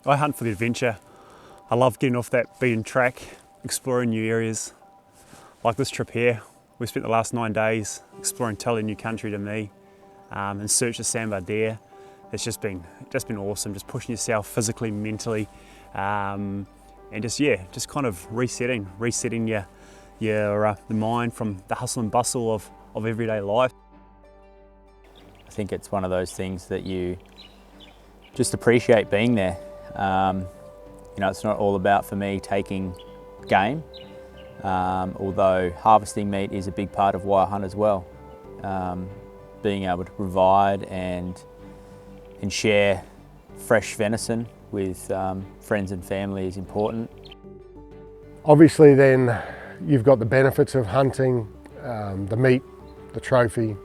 I hunt for the adventure. I love getting off that beaten track, exploring new areas. Like this trip here, we spent the last 9 days exploring totally new country to me, in search of sandbar deer. It's just been awesome, just pushing yourself physically, mentally, and just kind of resetting the mind from the hustle and bustle of everyday life. I think it's one of those things that you just appreciate being there. It's not all about, for me, taking game, although harvesting meat is a big part of why I hunt as well. Being able to provide and share fresh venison with friends and family is important. Obviously then you've got the benefits of hunting, the meat, the trophy,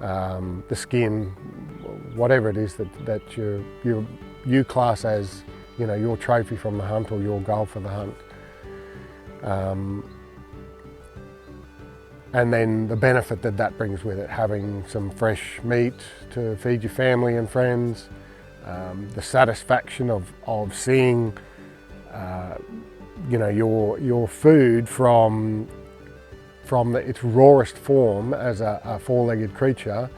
the skin, whatever it is that you class as, your trophy from the hunt or your goal for the hunt. And then the benefit that brings with it, having some fresh meat to feed your family and friends, the satisfaction of seeing your food from its rawest form as a four-legged creature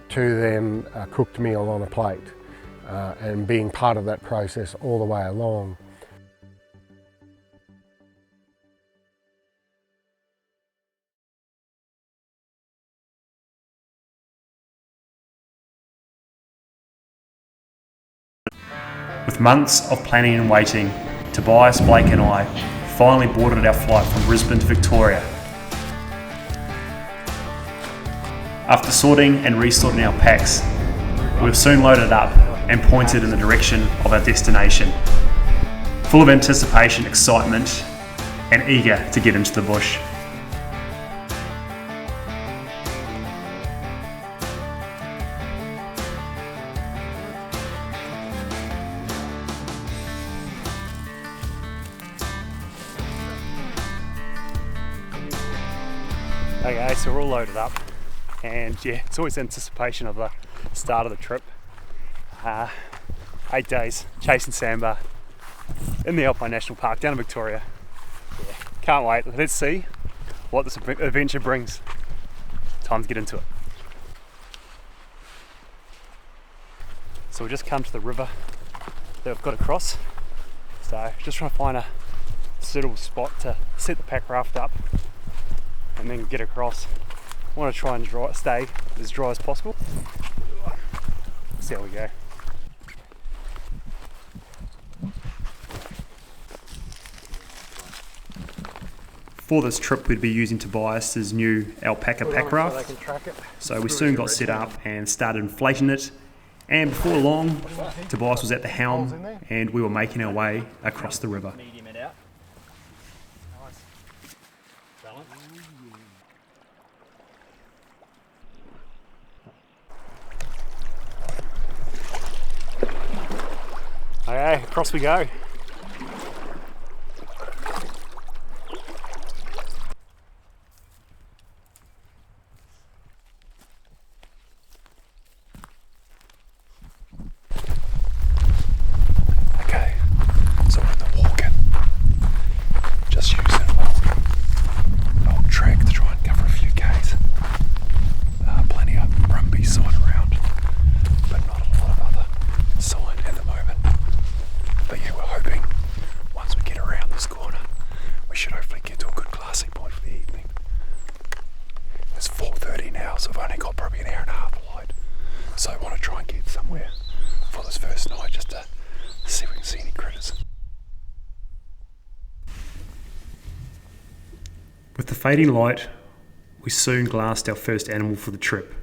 to then a cooked meal on a plate, and being part of that process all the way along. With months of planning and waiting, Tobias, Blake and I finally boarded our flight from Brisbane to Victoria. After sorting and resorting our packs, we were soon loaded up and pointed in the direction of our destination, full of anticipation, excitement and eager to get into the bush. Okay, so we're all loaded up, and it's always anticipation of the start of the trip. 8 days chasing sandbar in the Alpine National Park down in Victoria. Can't wait. Let's see what this adventure brings. Time to get into it. So we just come to the river that we've got to cross. So just trying to find a suitable spot to set the pack raft up and then get across. I want to try and stay as dry as possible. See how we go. For this trip we'd be using Tobias's new alpaca pack raft. So we soon got set up and started inflating it, and before long Tobias was at the helm and we were making our way across the river. Okay, across we go. Okay, so we're in the walk-in. Just using an old track to try and cover a few k's. Plenty of rumpy sign around, but not a lot of other sign at the moment. But yeah, we're hoping once we get around this corner, we should hopefully get to a good glassing point for the evening. It's 4:30 now, so I've only got probably an hour and a half of light. So I want to try and get somewhere for this first night just to see if we can see any critters. With the fading light, we soon glassed our first animal for the trip,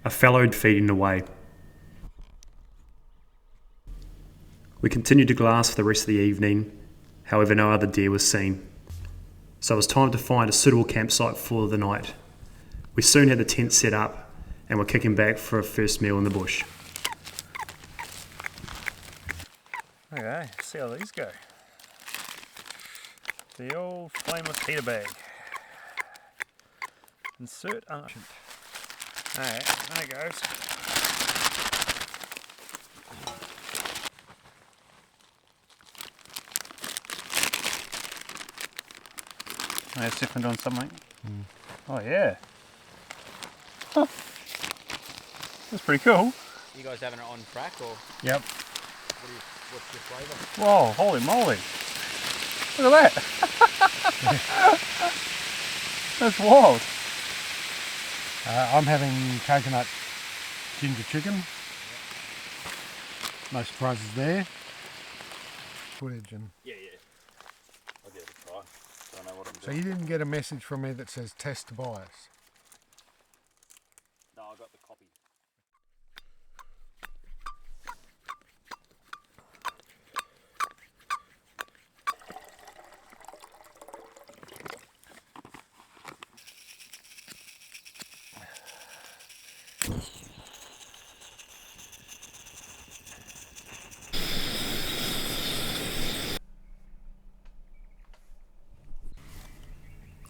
a fallow feeding away. We continued to glass for the rest of the evening, however no other deer was seen. So it was time to find a suitable campsite for the night. We soon had the tent set up and were kicking back for a first meal in the bush. Okay, see how these go. The old flameless heater bag. Insert option. Alright, there it goes. They're stepping on something. Oh yeah. Huh. That's pretty cool. You guys having it on track or Yep. what's your flavour? Whoa, holy moly. Look at that. That's wild. I'm having coconut ginger chicken. No surprises there. Footage and Yeah. I'll give it a try. Don't know what I'm so you didn't get a message from me that says test Tobias. No, I got the copy.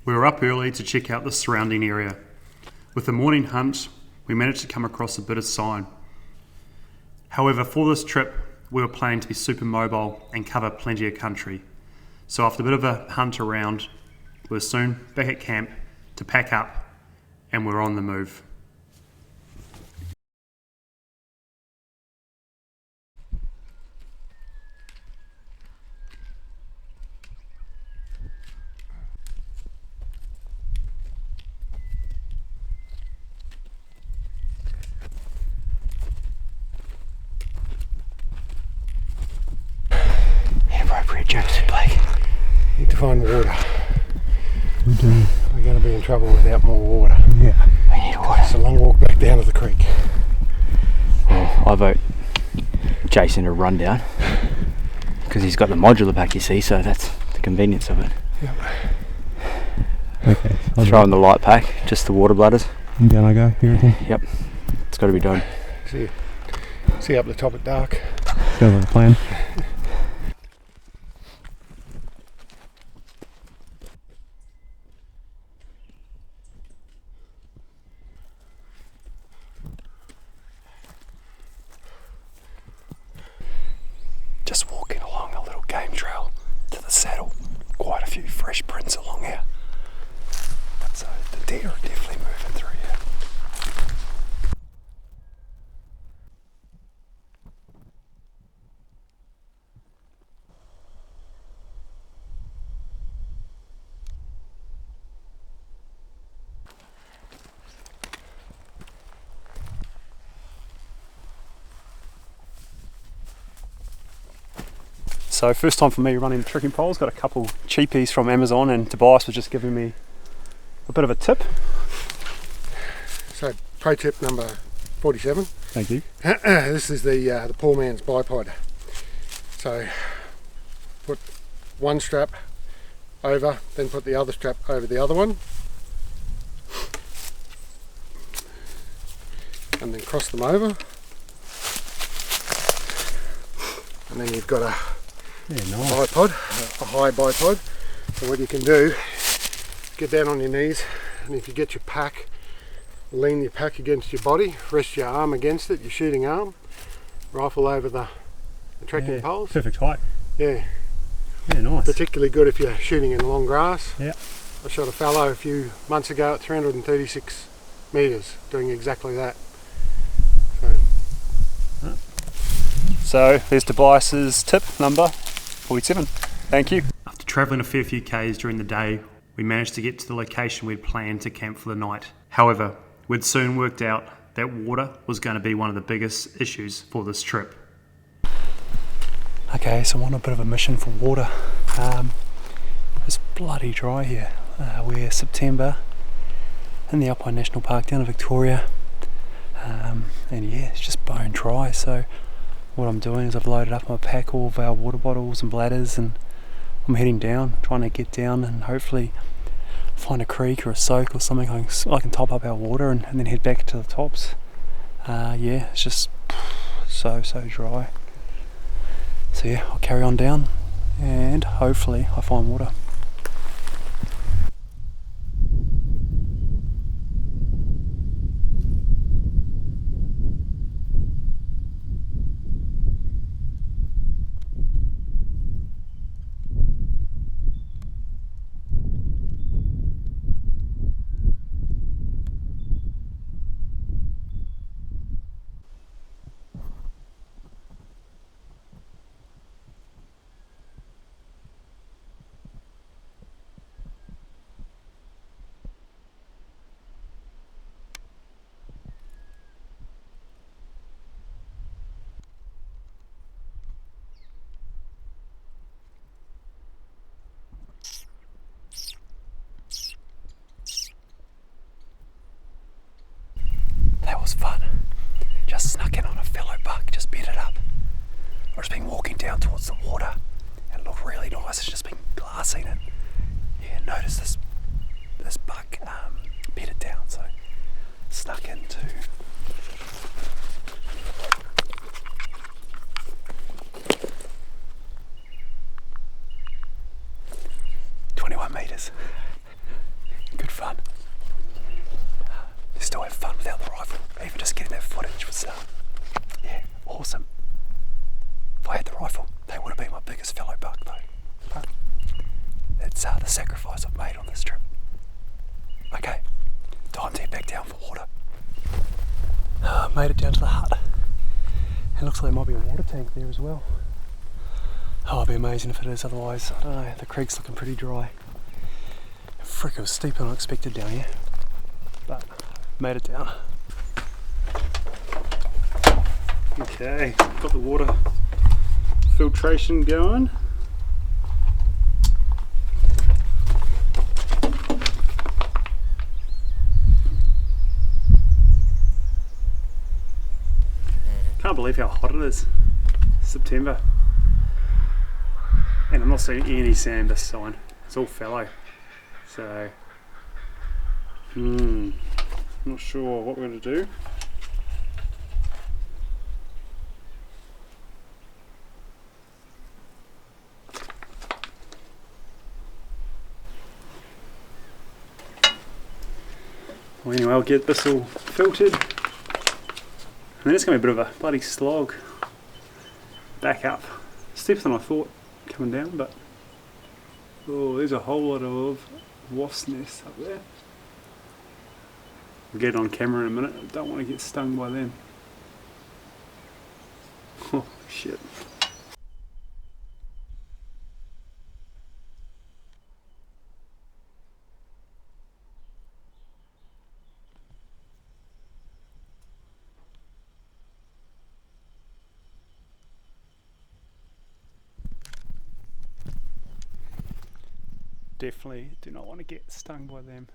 We were up early to check out the surrounding area. With the morning hunt, we managed to come across a bit of sign. However, for this trip, we were planning to be super mobile and cover plenty of country. So after a bit of a hunt around, we were soon back at camp to pack up, and we're on the move. Inappropriate jokes, Blake. Need to find water. We do. We're going to be in trouble without more water. Yeah. We need water. It's a long walk back down to the creek. Well, I vote Jason to run down because he's got the modular pack, you see, so that's the convenience of it. Yep. Okay. Throw in the light pack, just the water bladders. And down I go, you reckon? Yep, it's got to be done. See up the top at dark. Sounds like a plan. Just walking along a little game trail to the saddle. Quite a few fresh prints along here. So the deer are definitely moving through here. So first time for me running the trekking poles, got a couple cheapies from Amazon, and Tobias was just giving me a bit of a tip. So pro tip number 47. Thank you. This is the poor man's bipod. So put one strap over, then put the other strap over the other one, and then cross them over, and then you've got a bipod, a high bipod. So what you can do, get down on your knees, and if you get your pack, lean your pack against your body, rest your arm against it, your shooting arm, rifle over the trekking poles. Perfect height. Yeah, Yeah, nice. particularly good if you're shooting in long grass. Yeah. I shot a fallow a few months ago at 336 metres doing exactly that. So there's Tobias's tip number 47. Thank you. After travelling a fair few k's during the day, we managed to get to the location we'd planned to camp for the night. However, we'd soon worked out that water was going to be one of the biggest issues for this trip. Okay, so I'm on a bit of a mission for water. It's bloody dry here. We're September in the Alpine National Park down in Victoria, and yeah, it's just bone dry. So what I'm doing is I've loaded up my pack, all of our water bottles and bladders, and I'm heading down, trying to get down and hopefully find a creek or a soak or something I can top up our water and then head back to the tops. Yeah, it's just so dry. So yeah, I'll carry on down and hopefully I find water. towards the water and it looked really nice. It's just been glassing and yeah, noticed this buck bedded down, so snuck into 21 metres. Good fun. You still have fun without the rifle. Even just getting that footage was, yeah, awesome. If I had the rifle, they would have been my biggest fellow buck though. But it's the sacrifice I've made on this trip. Okay, time to head back down for water. Made it down to the hut. It looks like there might be a water tank there as well. Oh, it'd be amazing if it is, otherwise, I don't know, the creek's looking pretty dry. Frick, it was steeper than I expected down here. But, made it down. Okay, got the water filtration going. Can't believe how hot it is. September. And I'm not seeing any sand this sign. It's all fallow. So, not sure what we're going to do. Well, anyway, I'll get this all filtered. And then it's going to be a bit of a bloody slog. Back up. Steeper than I thought coming down, but oh, there's a whole lot of wasp nests up there. I'll get it on camera in a minute. I don't want to get stung by them. Oh shit. Definitely do not want to get stung by them.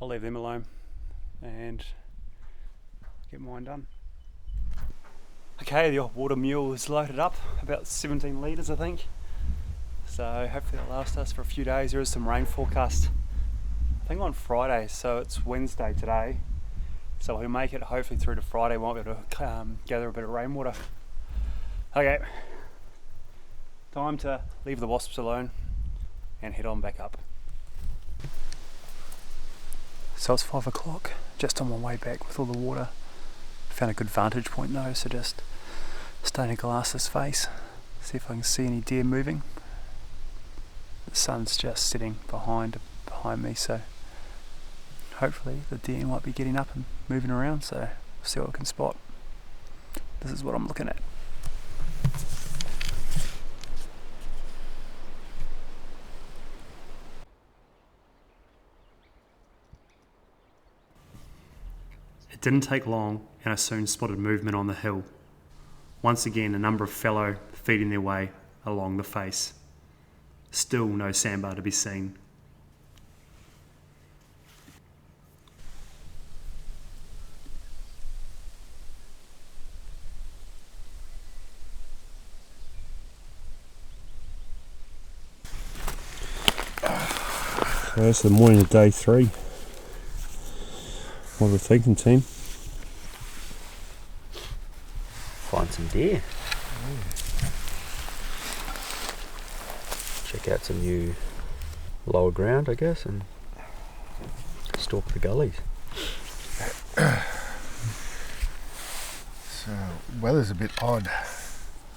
I'll leave them alone and get mine done. Okay, the water mule is loaded up, about 17 litres I think. So hopefully it'll last us for a few days. There is some rain forecast, I think on Friday, so it's Wednesday today. So we'll make it hopefully through to Friday, we might be able to gather a bit of rainwater. Okay. Time to leave the wasps alone and head on back up. So it's 5 o'clock, just on my way back with all the water. Found a good vantage point though, so just starting to glass this face, see if I can see any deer moving. The sun's just sitting behind me, so hopefully the deer might be getting up and moving around, so we'll see what I can spot. This is what I'm looking at. It didn't take long and I soon spotted movement on the hill. Once again, a number of fallow feeding their way along the face. Still no sandbar to be seen. That's the morning of day 3. What are we thinking, team? Find some deer. Check out some new lower ground, I guess, and stalk the gullies. So, weather's a bit odd.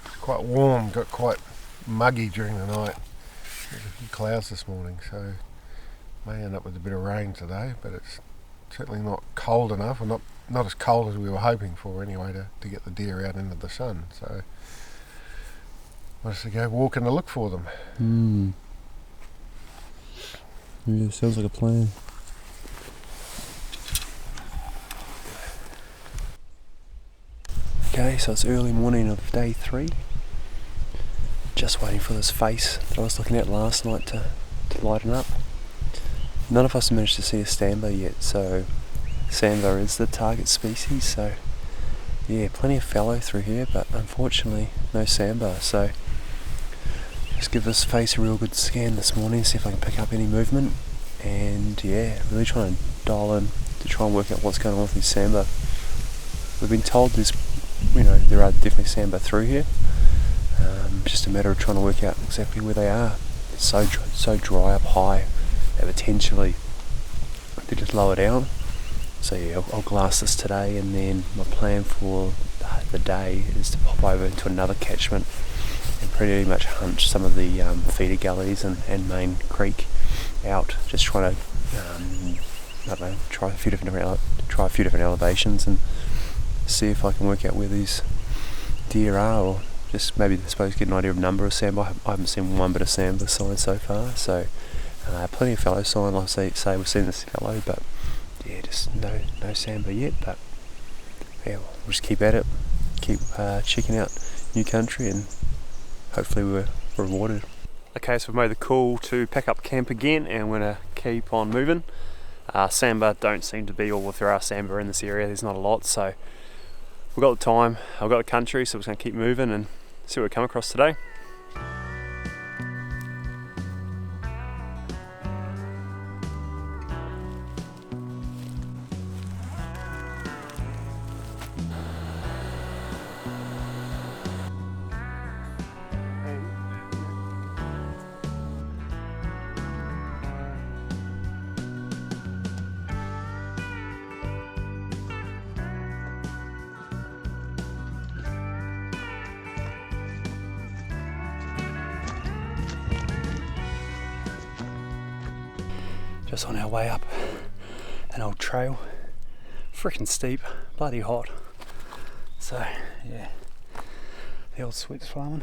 It's quite warm, got quite muggy during the night. There's a few clouds this morning, so may end up with a bit of rain today, but it's certainly not cold enough, or not as cold as we were hoping for anyway, to get the deer out into the sun. So I just to go walk and to look for them. Yeah, sounds like a plan. Okay, so it's early morning of day 3. Just waiting for this face that I was looking at last night to lighten up. None of us managed to see a sambar yet, so sambar is the target species, so yeah, plenty of fallow through here, but unfortunately no sandbar, so just give this face a real good scan this morning, see if I can pick up any movement, and yeah, really trying to dial in to try and work out what's going on with these sandbar. We've been told there's, there are definitely sandbar through here, just a matter of trying to work out exactly where they are. It's so dry up high that potentially they just lower down. So yeah, I'll glass this today, and then my plan for the day is to pop over into another catchment and pretty much hunt some of the feeder gullies and main creek out, just trying to try a few different elevations and see if I can work out where these deer are, or just maybe get an idea of number of sandbar. I haven't seen one bit of sandbar sign so far, so plenty of fallow sign. Like I say we've seen this fallow, but yeah, just no sandbar yet. But yeah, we'll just keep at it, keep checking out new country, and hopefully we're rewarded. Okay, so we've made the call to pack up camp again, and we're going to keep on moving. Sandbar don't seem to be, or if there are sandbar in this area, there's not a lot, so we've got the time, I've got the country, so we're just going to keep moving and see what we come across today. Just on our way up an old trail, freaking steep, bloody hot. So yeah, the old sweat's flowing,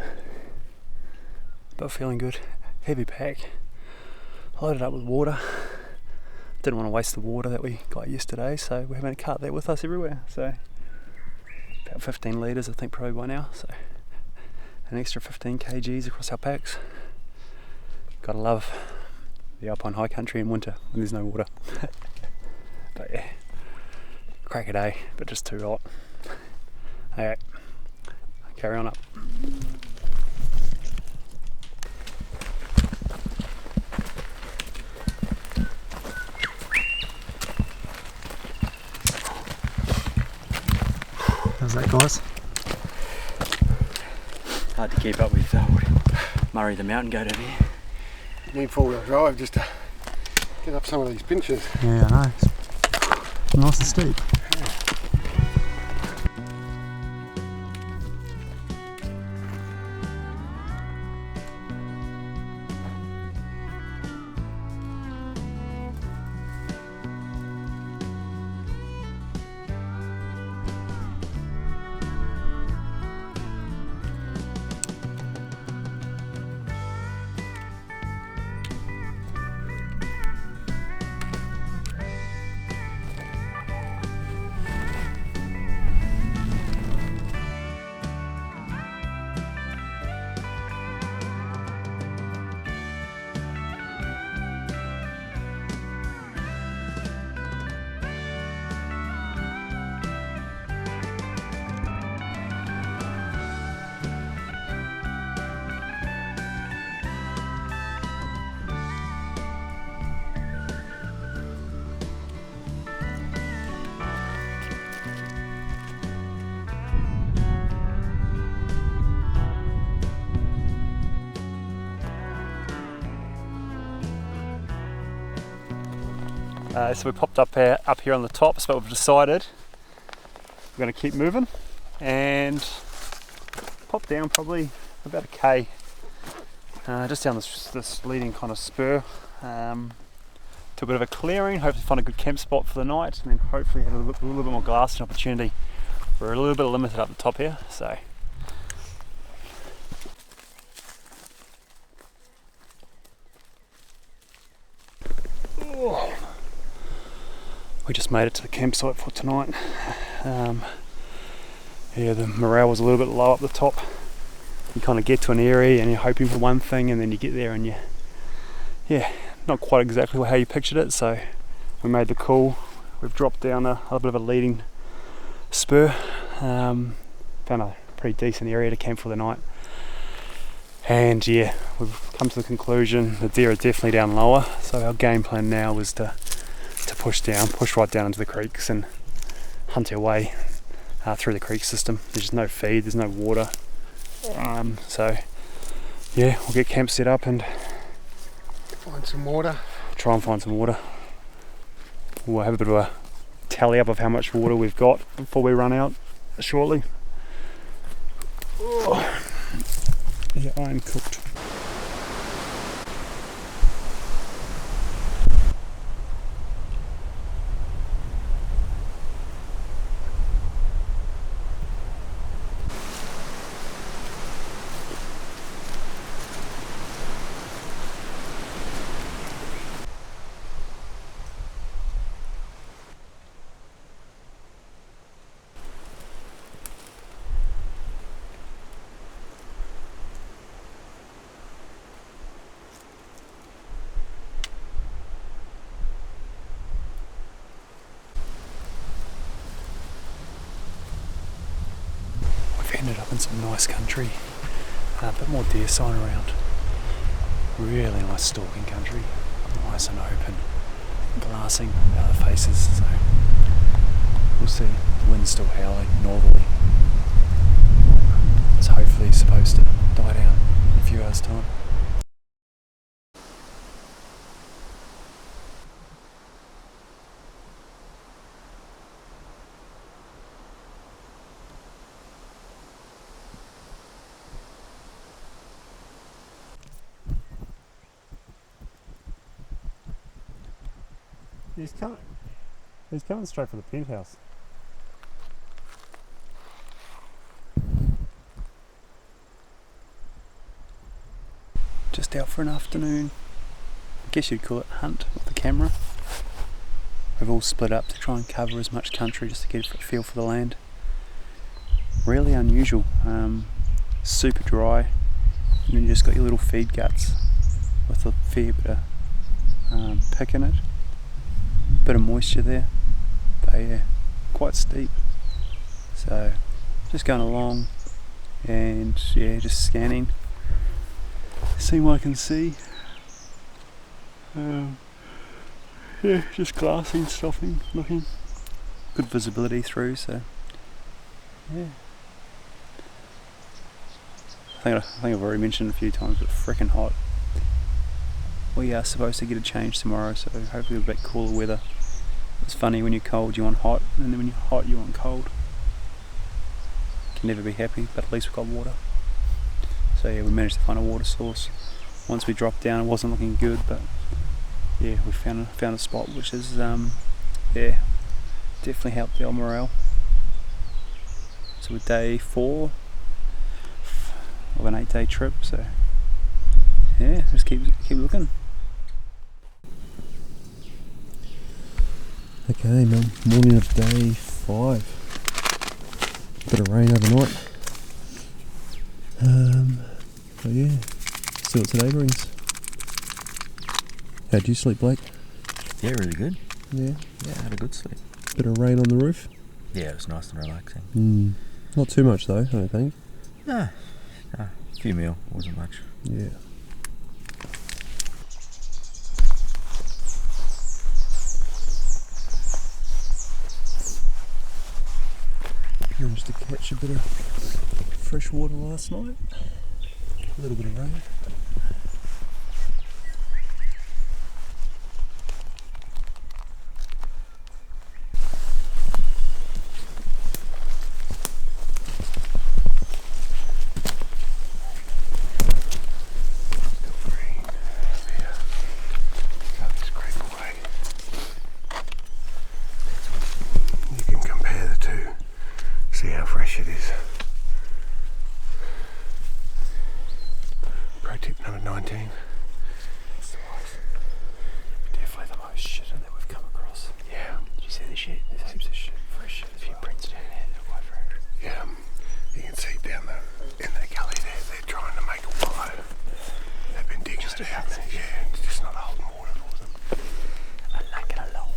but feeling good. Heavy pack, loaded up with water. Didn't want to waste the water that we got yesterday, so we're having to cart that with us everywhere. So about 15 litres I think probably by now, so an extra 15 kgs across our packs. Gotta love the Alpine high country in winter when there's no water. But yeah, crack a day, but just too hot. Okay, carry on up. How's that, guys? Hard to keep up with Murray the mountain goat over here. Need four-wheel drive just to get up some of these pinches. Yeah, I know. It's nice and steep. So we popped up here on the top, so we've decided we're going to keep moving and pop down probably about a K, just down this leading kind of spur to a bit of a clearing, hopefully find a good camp spot for the night, and then hopefully have a little bit more glassing opportunity. We're a little bit limited up the top here, so we just made it to the campsite for tonight. Yeah, the morale was a little bit low up the top. You kind of get to an area and you're hoping for one thing, and then you get there and not quite exactly how you pictured it. So we made the call. We've dropped down a bit of a leading spur Found a pretty decent area to camp for the night. And yeah, we've come to the conclusion the deer are definitely down lower. So our game plan now was to push right down into the creeks and hunt our way through the creek system. There's just no feed, there's no water. So yeah, we'll get camp set up and Find some water. try and find some water. We'll have a bit of a tally up of how much water we've got before we run out shortly. Oh. Yeah, I'm cooked. Ended up in some nice country, a bit more deer sign around. Really nice stalking country, nice and open, glassing about the faces. So we'll see. The wind's still howling northerly. It's hopefully supposed to die down in a few hours' time. He's coming straight for the penthouse. Just out for an afternoon, I guess you'd call it hunt with the camera. We've all split up to try and cover as much country just to get a feel for the land. Really unusual, super dry, and then you just got your little feed guts with a fair bit of pick in it. Bit of moisture there, but yeah, quite steep. So just going along and yeah, just scanning, seeing what I can see. Yeah, just glassing, stopping, looking. Good visibility through, so yeah. I think I've already mentioned a few times, but freaking hot. We are supposed to get a change tomorrow, so hopefully a bit cooler weather. It's funny, when you're cold you want hot, and then when you're hot you want cold. Can never be happy, but at least we've got water. So yeah, we managed to find a water source. Once we dropped down it wasn't looking good, but yeah, we found a spot which is yeah, definitely helped the morale. So we're day 4 of an 8-day trip, so yeah, just keep looking. Okay, morning of day 5. Bit of rain overnight. But yeah, see what today brings. How'd you sleep, Blake? Yeah, really good. Yeah. Yeah, I had a good sleep. Bit of rain on the roof. Yeah, it was nice and relaxing. Not too much though, I don't think. No, a few mil, wasn't much. Yeah. Managed to catch a bit of fresh water last night. A little bit of rain. See how fresh it is. Pro tip number 19. Definitely the most shit that we've come across. Yeah. Did you see the shit? There's heaps of shit, fresh shit. A few prints down there, they're quite fresh. Yeah. You can see down in the gully there, they're trying to make a wallow. They've been digging it out. Yeah, it's just not holding water for them. I like it a lot.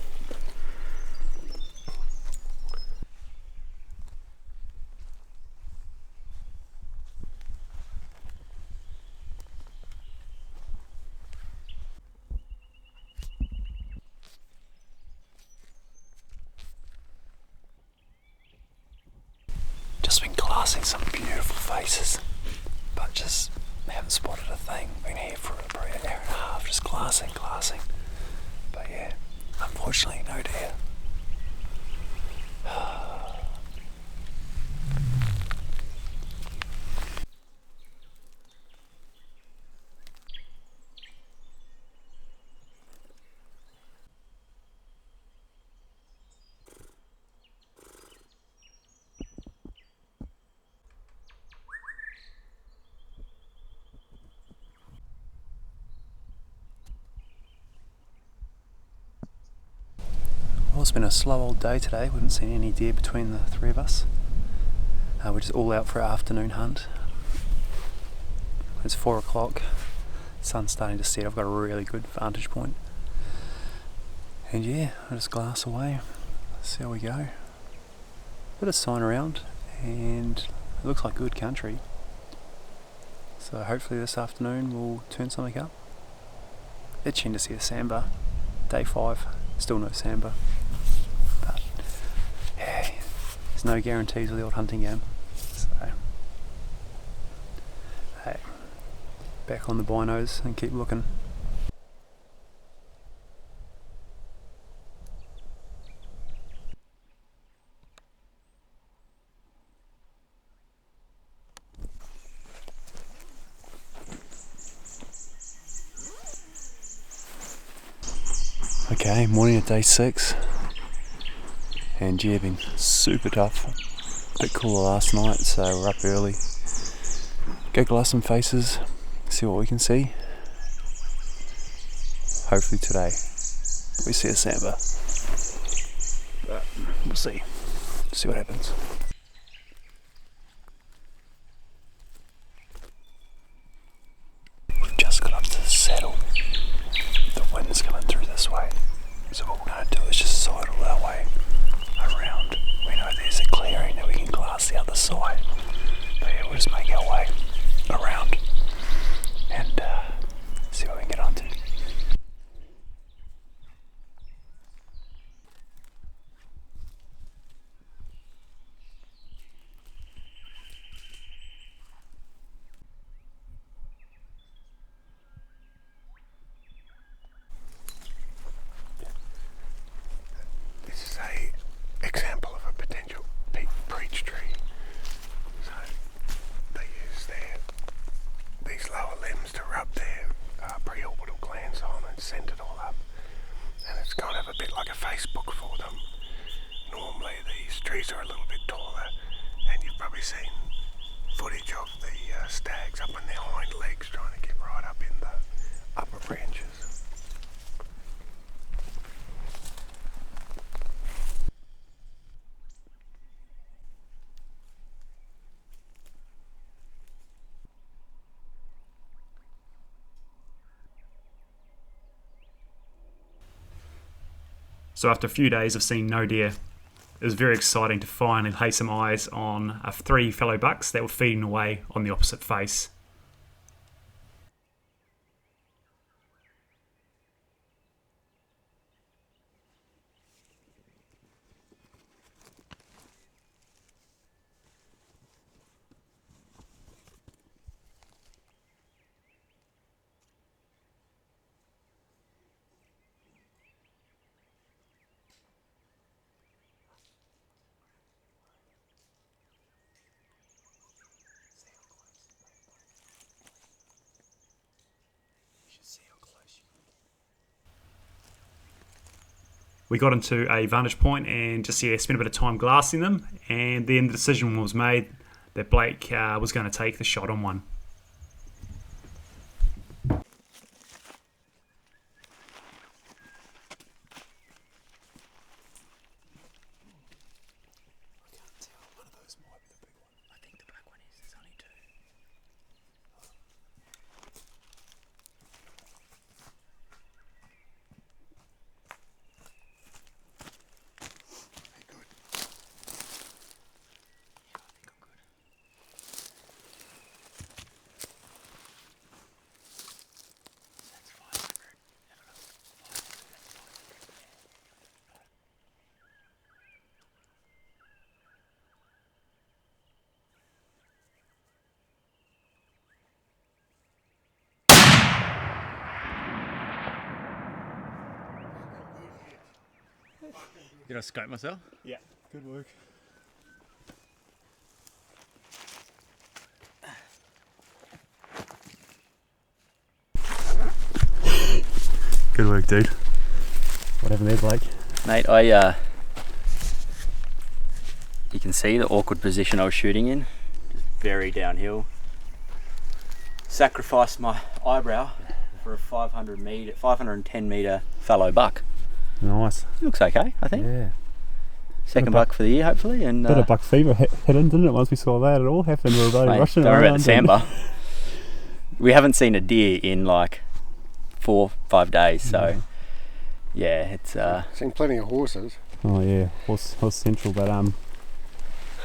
seen some beautiful faces, but just haven't spotted a thing. Been here for probably an hour and a half, just glassing. But yeah, unfortunately, no deer. Well, it's been a slow old day today. We haven't seen any deer between the three of us. We're just all out for our afternoon hunt. It's 4 o'clock. Sun's starting to set. I've got a really good vantage point. And yeah, I'll just glass away. See how we go. Bit of sign around, and it looks like good country. So hopefully this afternoon we'll turn something up. Itching to see a sambar. Day 5, still no sambar. But yeah, there's no guarantees with the old hunting game. So hey, back on the binos and keep looking. Okay, morning of day 6, and yeah, been super tough. A bit cooler last night, so we're up early. Go glass some faces, see what we can see. Hopefully today we see a sambar, but we'll see what happens. We've just got up to the saddle. The wind's coming through this way, so what we're going to do is just sidle our way around. We know there's a clearing that we can glass the other side, but yeah, we'll just make our way around and see what we can get onto. This is a example of a potential breach tree. So they use these lower limbs to rub their preorbital glands on and send it all up. And it's kind of a bit like a Facebook for them. Normally these trees are a little bit taller, and you've probably seen footage of the stags up on their hind legs trying to get right up in the upper branches. So after a few days of seeing no deer, it was very exciting to finally lay some eyes on 3 fellow bucks that were feeding away on the opposite face. We got into a vantage point and just spent a bit of time glassing them, and then the decision was made that Blake was going to take the shot on one. Did I scope myself? Yeah, good work. Good work, dude. What happened there, Blake? Mate, you can see the awkward position I was shooting in. Just very downhill. Sacrificed my eyebrow for a 510 metre fallow buck. Nice. Looks okay, I think. Yeah. Second buck for the year, hopefully. And Bit of buck fever hit in, didn't it? Once we saw that, it all happened. We were both mate, rushing don't worry around. about the sandbar. We haven't seen a deer in like 4-5 days, so yeah, it's Seen plenty of horses. Oh yeah, horse central, but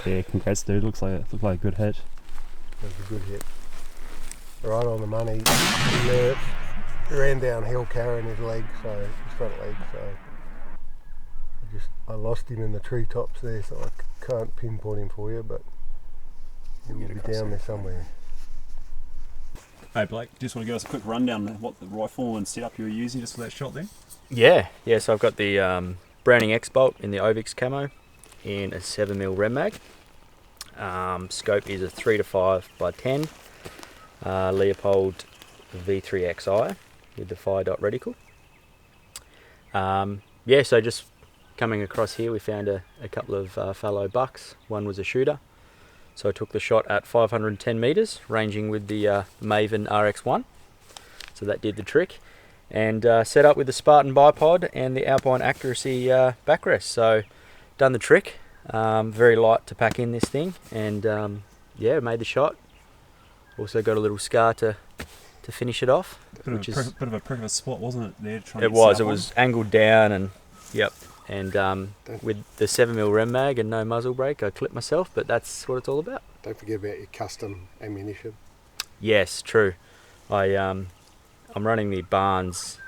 yeah, congrats, dude. Looks like a good hit. That was a good hit. Right on the money. He ran downhill carrying his leg, so his front leg. So I lost him in the treetops there, so I can't pinpoint him for you, but he will be down there somewhere. Hey Blake, just want to give us a quick rundown of what the rifle and setup you were using just for that shot then? yeah. So I've got the Browning X-Bolt in the Ovix camo in a 7mm Rem mag. Scope is a 3-5 by 10. Leopold V3XI with the fire dot reticle. So just coming across here, we found a couple of fallow bucks. One was a shooter, so I took the shot at 510 metres, ranging with the Maven RX1. So that did the trick, and set up with the Spartan bipod and the Alpine Accuracy backrest. So done the trick. Very light to pack in this thing, and made the shot. Also got a little scar to finish it off. Bit of a prick of a spot, wasn't it? There to try and It get set was. up It on? was angled down, and with the 7mm Rem mag and no muzzle brake, I clipped myself. But that's what it's all about. Don't forget about your custom ammunition. Yes, true. I'm running the Barnes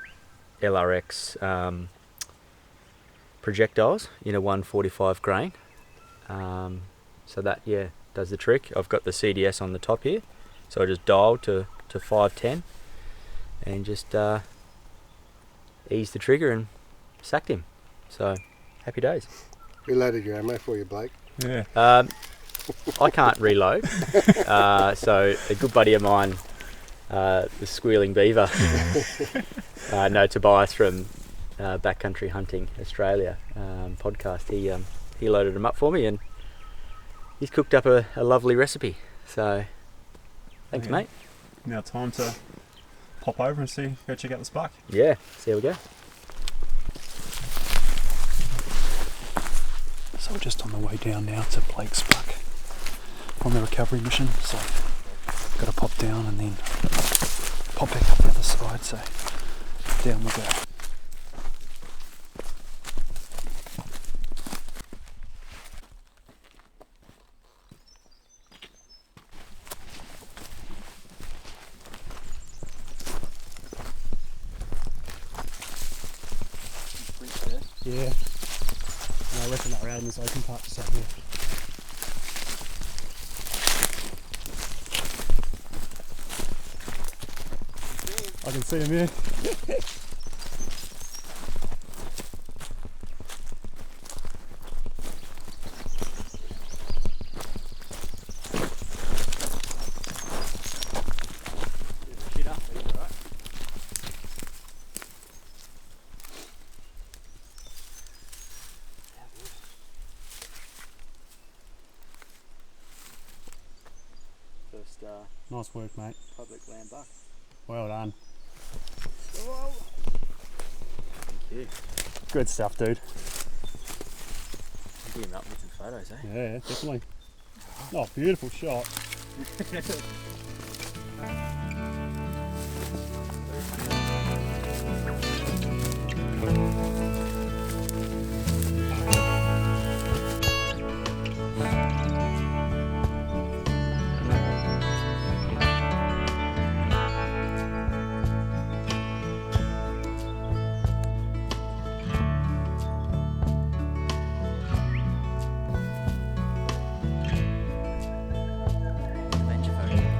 LRX projectiles in a 145 grain. So that does the trick. I've got the CDS on the top here, so I just dialed to 510 and just eased the trigger and sacked him. So happy days. Reloaded your ammo for you, Blake. Yeah. I can't reload, so a good buddy of mine, the Squealing Beaver, Tobias from Backcountry Hunting Australia podcast, he loaded them up for me, and he's cooked up a lovely recipe. So thanks, mate. Now time to pop over and go check out this buck. Yeah, see how we go. So we're just on the way down now to Blake's buck on the recovery mission. So got to pop down and then pop back up the other side. So down we go. Yeah. I reckon that round in this open part just out here. I can see him here. First Nice work, mate. public land buck. Well done. Thank you. Good stuff, dude. I'll get him up with some photos, eh? Yeah, definitely. Oh, beautiful shot. Adventure photo.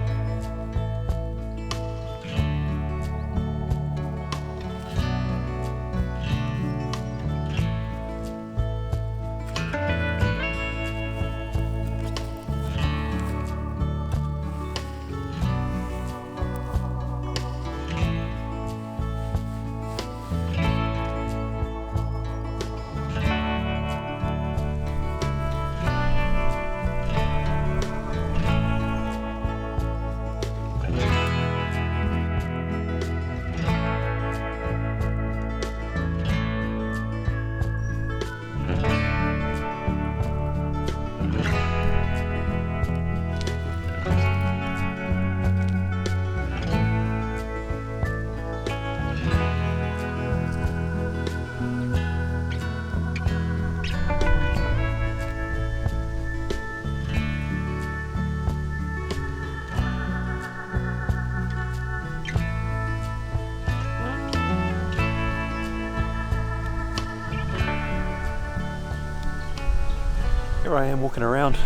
Here I am walking around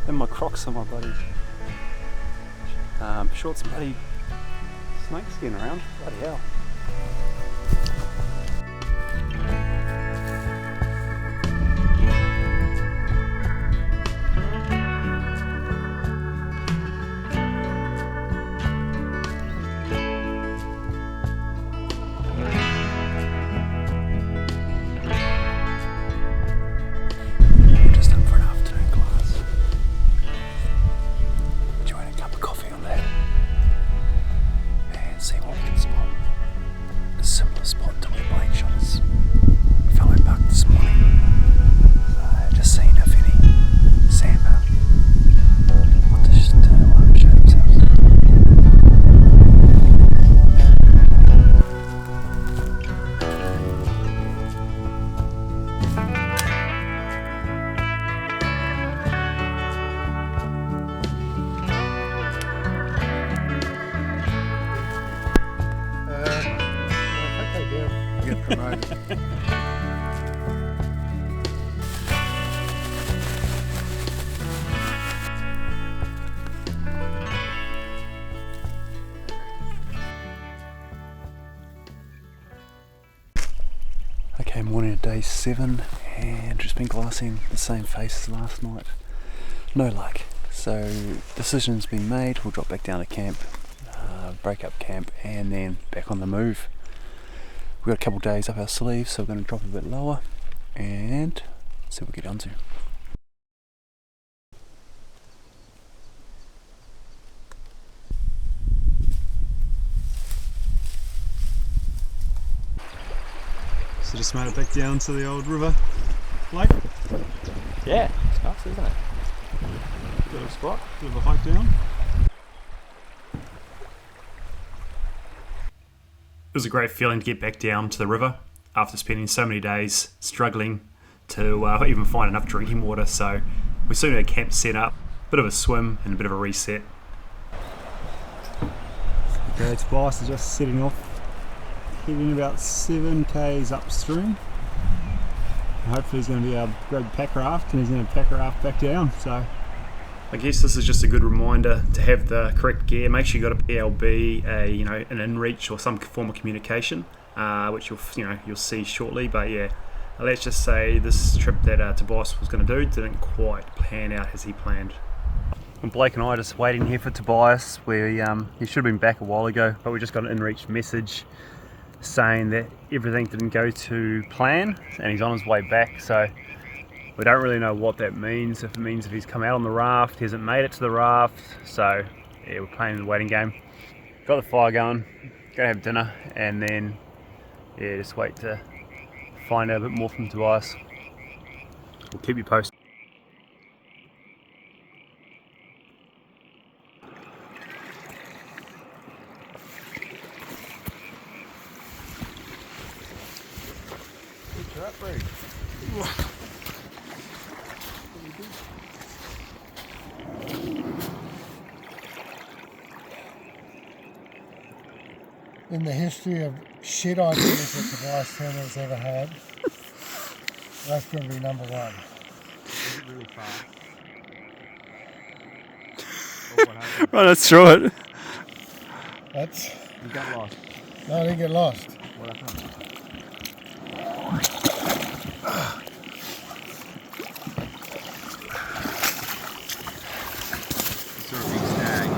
in my Crocs on my bloody shorts and bloody snake skin around. Bloody hell. Just up for an afternoon class. Enjoying a cup of coffee on that. And see what we can spot. A similar spot to where Blake shot his fellow buck this morning. So just seeing if any sandbar want to just show themselves. Get promoted. Okay, morning of day 7 and just been glassing the same face as last night. No luck. So decision's been made, we'll drop back down to camp, break up camp and then back on the move. We've got a couple of days up our sleeves, so we're going to drop a bit lower and see what we get onto. So just made it back down to the old river lake. Yeah, it's nice, isn't it? Bit of a spot, bit of a hike down. It was a great feeling to get back down to the river after spending so many days struggling to even find enough drinking water. So we soon had camp set up, bit of a swim and a bit of a reset. Okay, Tobias is just setting off, heading about 7 k's upstream. And hopefully he's going to be able to grab the pack raft and he's going to pack raft back down. So I guess this is just a good reminder to have the correct gear. Make sure you've got a PLB, an inReach or some form of communication, which you'll see shortly. But yeah, let's just say this trip that Tobias was going to do didn't quite pan out as he planned. And Blake and I are just waiting here for Tobias. He should have been back a while ago, but we just got an inReach message saying that everything didn't go to plan and he's on his way back. So we don't really know what that means. If it means if he's come out on the raft, he hasn't made it to the raft. So yeah, we're playing the waiting game. Got the fire going, go have dinner, and then yeah, just wait to find out a bit more from Tobias. We'll keep you posted. In the history of shit ideas that Tobias Turner's ever had, that's going to be number one. Is it really fast? Right, let's throw it. That's... You got lost. No, I didn't get lost. What happened? Sort of big stag.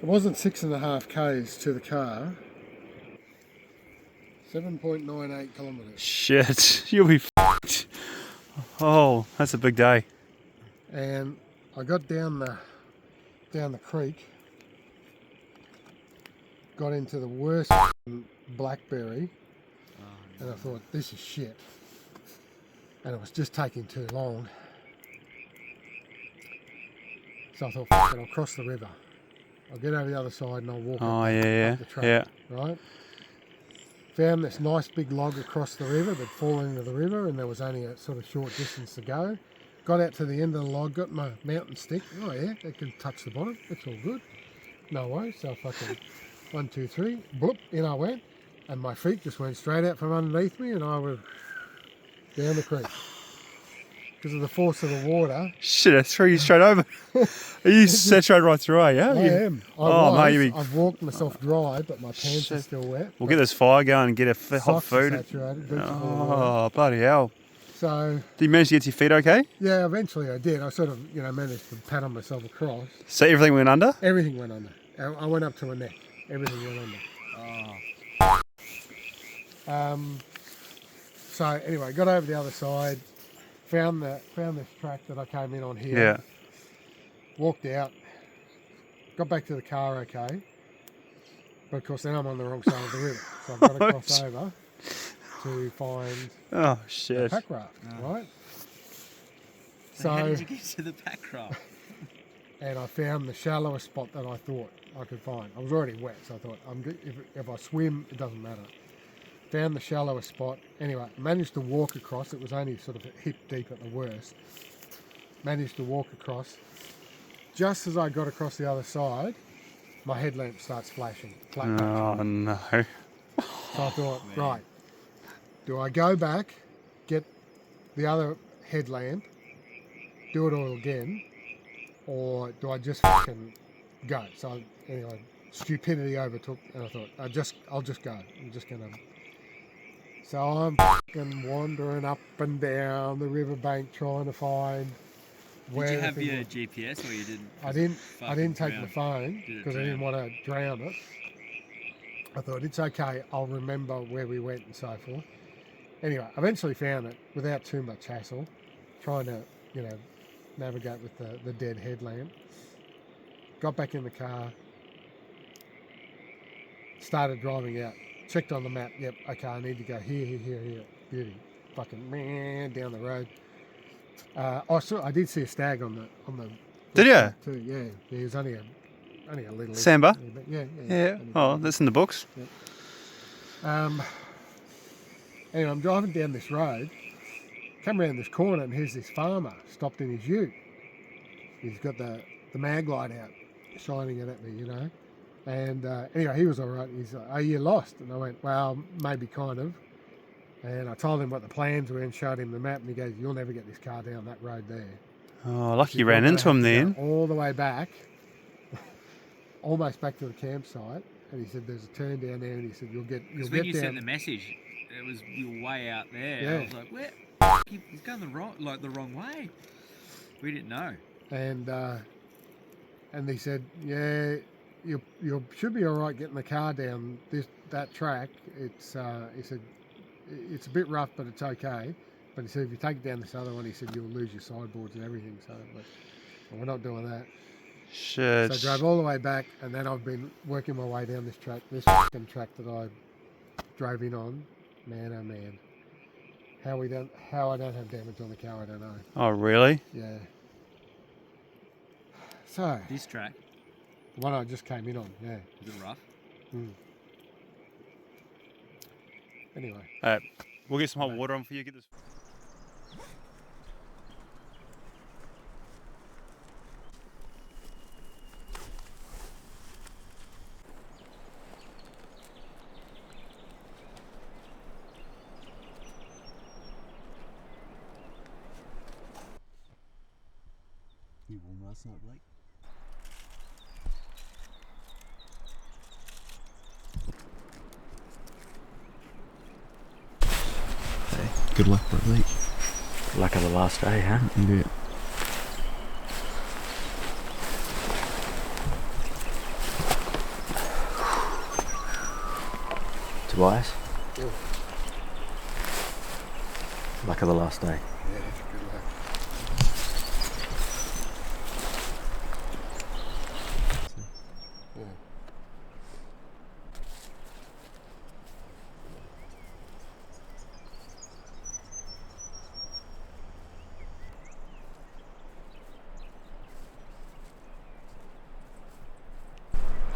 It wasn't 6.5 k's to the car. 7.98 kilometres. Shit, you'll be f***ed. Oh, that's a big day. And I got down the creek, got into the worst blackberry, and I thought, this is shit. And it was just taking too long. So I thought, fuck it, I'll cross the river. I'll get over the other side and I'll walk up the track, right? Found this nice big log across the river that fallen into the river, and there was only a sort of short distance to go. Got out to the end of the log, got my mountain stick. Oh yeah, it can touch the bottom. It's all good. No worries. So fucking 1, 2, 3, bloop, in I went. and my feet just went straight out from underneath me, and I was down the creek because of the force of the water. Shit, I threw you straight over. You set straight right through, are you? I am. Oh, mate, I've walked myself dry, but my pants are still wet. We'll get this fire going and get a hot Socks are food. saturated, boots are full of water. Oh, bloody hell. So, Did you manage to get your feet okay? yeah, eventually I did. I sort of, managed to paddle myself across. So everything went under? Everything went under. I went up to my neck. Everything went under. So anyway, got over the other side, found this track that I came in on here. Yeah. Walked out, got back to the car okay. But of course then I'm on the wrong side of the river. So I've got to cross over to find Oh, the shit. pack raft, right? So how did you get to the pack raft? And I found the shallowest spot that I thought I could find. I was already wet, so I thought, if I swim, it doesn't matter. Found the shallowest spot. Anyway, managed to walk across. It was only sort of hip deep at the worst. Managed to walk across. Just as I got across the other side, my headlamp starts flashing. Oh, no. So I thought, right, do I go back, get the other headlamp, do it all again, or do I just fucking go? So anyway, stupidity overtook, and I thought, I'll just go. I'm just gonna. So I'm fucking wandering up and down the riverbank trying to find where. Did you have your GPS or you didn't? I didn't take my phone because I didn't want to drown it. I thought it's okay. I'll remember where we went and so forth. Anyway, eventually found it without too much hassle. Trying to, navigate with the dead headlamp. Got back in the car. Started driving out. Checked on the map. Yep, okay, I need to go here. Beauty. Fucking man down the road. I did see a stag on the. Did you? Too. Yeah. He was only a little. Samba? Yeah. Oh, that's in the books. Anyway, I'm driving down this road, come around this corner, and here's this farmer stopped in his ute. He's got the mag light out, shining it at me, And anyway, he was all right. He's like, "Are you lost?" And I went, "Well, maybe kind of." And I told him what the plans were and showed him the map, and he goes, "You'll never get this car down that road there." Oh, lucky you ran into him then. All the way back, almost back to the campsite, and he said, "There's a turn down there," and he said, "You'll get when down." you sent the message, you were way out there. Yeah. I was like, "Where? He's going the wrong way." We didn't know. And he said, "Yeah, you should be all right getting the car down that track. It's he said it's a bit rough, but it's okay. But he said if you take it down this other one, he said you'll lose your sideboards and everything. So, but we're not doing that." Shit. So I drove all the way back, and then I've been working my way down this fucking track that I drove in on. Man, oh man. How I don't have damage on the car, I don't know. Oh, really? Yeah. So, This track, the one I just came in on, yeah. is it rough? Anyway. We'll get some hot water on for you. Get this. You warm last night, Blake? Hey, good luck, Blake. Luck of the last day, huh? Yeah. Tobias? Yeah. Luck of the last day. Yeah, good luck. Yeah.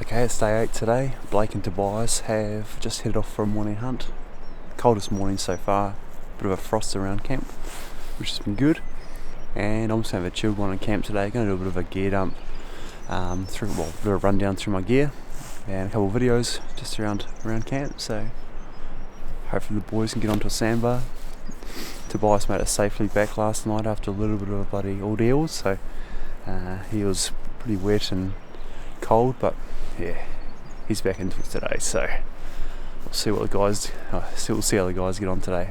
Okay, it's day 8 today. Blake and Tobias have just headed off for a morning hunt. Coldest morning so far. Bit of a frost around camp, which has been good. And I'm just going to have a chill one in camp today. Going to do a bit of a gear dump, a bit of a rundown through my gear, and a couple of videos just around camp. So hopefully the boys can get onto a sandbar. Tobias made it safely back last night after a little bit of a bloody ordeal, so he was pretty wet and cold, but yeah, he's back into it today, so we'll see what the guys, we'll see how the guys get on today.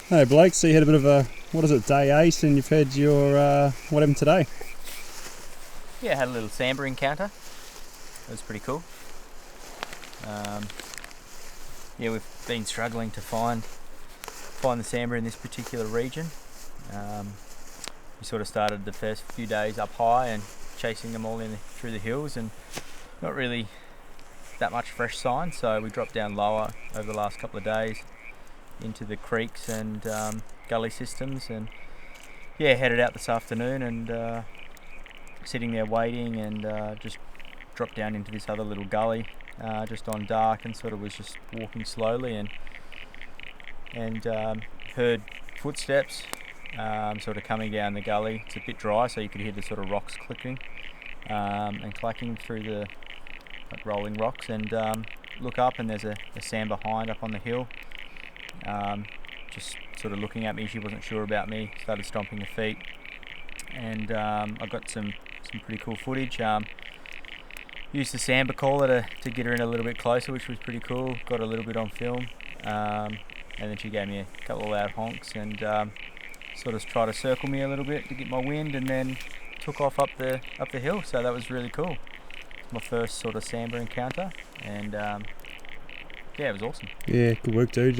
Hey Blake, so you had a bit of a, what is it, day 8, and you've had your, what happened today? Yeah, had a little sambar encounter. It was pretty cool. Yeah, we've been struggling to find the sambar in this particular region. We sort of started the first few days up high and chasing them all through the hills, and not really that much fresh sign, so we dropped down lower over the last couple of days into the creeks and gully systems, and yeah, headed out this afternoon and sitting there waiting, and just dropped down into this other little gully just on dark, and sort of was just walking slowly and heard footsteps sort of coming down the gully. It's a bit dry, so you could hear the sort of rocks clicking and clacking through the rolling rocks, and look up, and there's a Sam behind up on the hill, just sort of looking at me. She wasn't sure about me, started stomping her feet, and I got some pretty cool footage. Used the Samba caller to get her in a little bit closer, which was pretty cool. Got a little bit on film, and then she gave me a couple of loud honks and sort of tried to circle me a little bit to get my wind, and then took off up the hill. So that was really cool. My first sort of Samba encounter, and yeah, it was awesome. Yeah, good work, dude.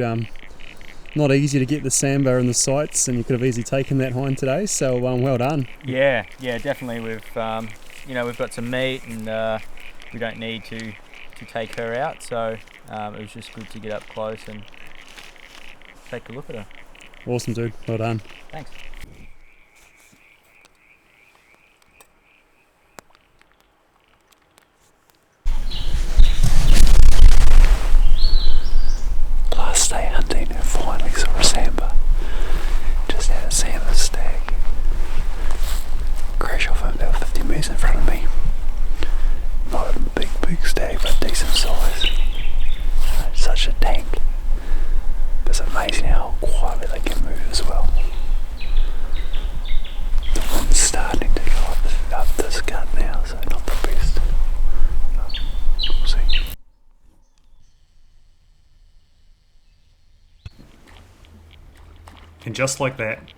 Not easy to get the Samba and the sights, and you could have easily taken that hind today, so well done. Yeah, definitely. We've got some meat, and we don't need to take her out, so it was just good to get up close and take a look at her. Awesome, dude. Well done. Thanks. Last day hunting and finally saw a Samba. Just had a Samba stag. Crash off him about 50 metres in front of me. Not a big stag, but decent size. Such a tank. It's amazing how quietly they can move as well. The wind's starting to go up this gut now, so not the best. We'll see. And just like that,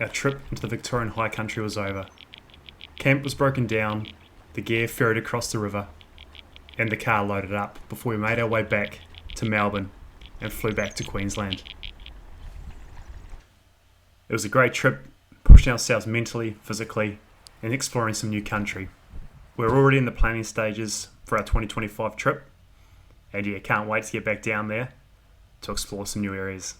our trip into the Victorian high country was over. Camp was broken down, the gear ferried across the river, and the car loaded up before we made our way back to Melbourne and flew back to Queensland. It was a great trip, pushing ourselves mentally, physically, and exploring some new country. We're already in the planning stages for our 2025 trip, and yeah, can't wait to get back down there to explore some new areas.